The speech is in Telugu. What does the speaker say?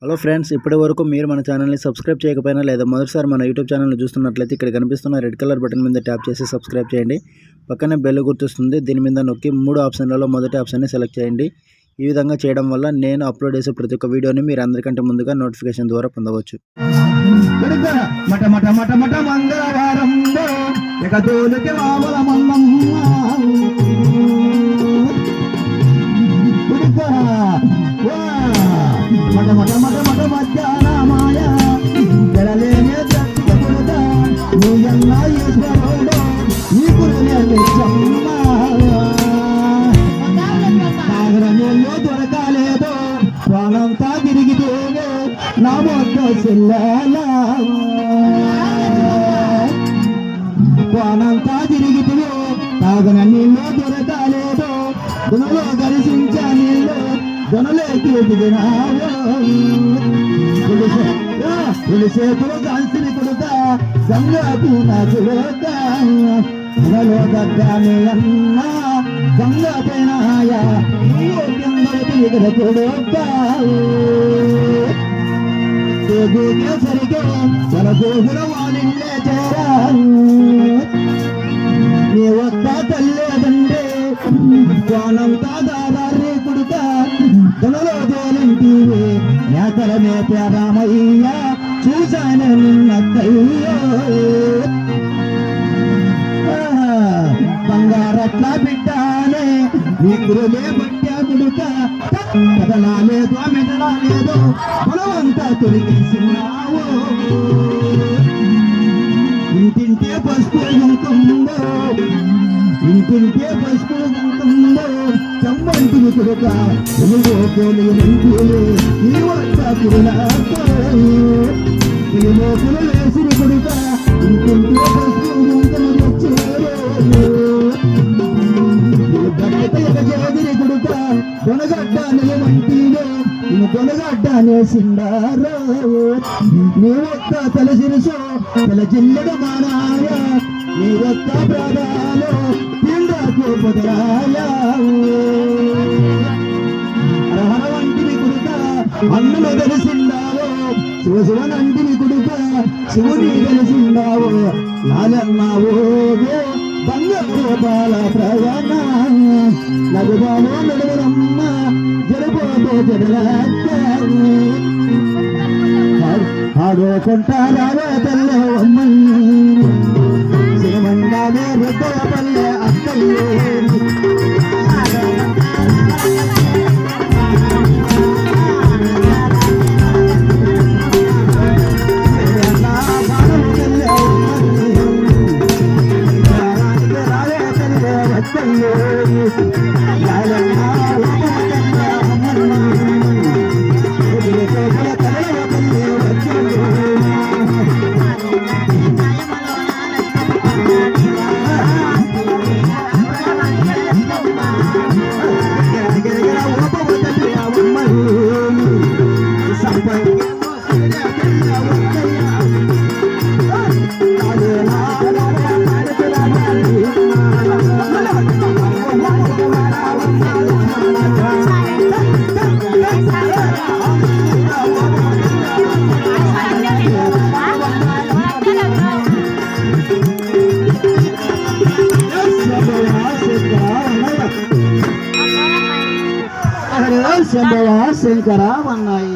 హలో ఫ్రెండ్స్, ఇప్పటి వరకు మీరు మన ఛానల్ని సబ్స్క్రైబ్ చేయకపోయినా లేదా మొదటిసారి మన యూట్యూబ్ ఛానల్ని చూస్తున్నట్లయితే ఇక్కడ కనిపిస్తున్న రెడ్ కలర్ బటన్ మీద ట్యాప్ చేసి సబ్స్క్రైబ్ చేయండి. పక్కనే బెల్ గుర్తొస్తుంది, దీని మీద నొక్కి 3 ఆప్షన్లలో మొదటి ఆప్షన్ని సెలెక్ట్ చేయండి. ఈ విధంగా చేయడం వల్ల నేను అప్లోడ్ చేసే ప్రతి ఒక్క వీడియోని మీరు అందరికంటే ముందుగా నోటిఫికేషన్ ద్వారా పొందవచ్చు. దొరకాలేదో వానంతా తిరిగితేనే నా వానంతా తిరిగితే తాగన నీళ్ళు దొరకాలేదో గుణలో దర్శించా నీళ్ళు గుణలేకి తులిసేతులు కాల్సిన కొడుక గంగాకు నా చూడక గుణలో దగ్గానే అన్నా గంగా పైనాయ కొడుక సరిగా తన గోగుల వాళ్ళిండే చేరా నీ ఒక్క తల్లేదండే కోనంతా దాదారి కొడుక తనలో తోలింటివి నేతల మేత రామయ్య చూశాను నిన్నయ్యో బంగారట్లా బిడ్డానే నీ గురులే బట్టా కొడుక కదలాలేదో మెదలాలేదో పొలవంతా తొలగిస్తున్నావు ఇంటింటే పసుపు గుంటుందో ఇంటింటే పసుపు గుంటుందో చమ్మంటిని కొడుక తెలుగు కోలు నీ వద్ద కురులాతో లోపల వేసిన కొడుక ఇంటింటే పసుపు గుంటలు చేదిరి కొడుక కొనగడ్డానే వంటిలో నేను కొనగడ్డానే సిండారో నీ ఒక్క తల సిరుసో తల జిల్లడ మానాయ నీ ఒక్క ప్రాణాలో తిండాకు పొదరాయ హరహర వంటిని కొడుక అన్నలు తెలిసిండావో శివశివనంటిని కొడుక శివుని తెలిసిండావో లాలన్నావో బంగారుపాల ప్రయాణ నలుబాలో నడువరమ్మ జరబోతో ఆడుకుంటారావే తల్లే అమ్మయ్య శ్రీమండాలే రెడ్డల పల్లె అక్కయ్యే శంకర అన్నాయి.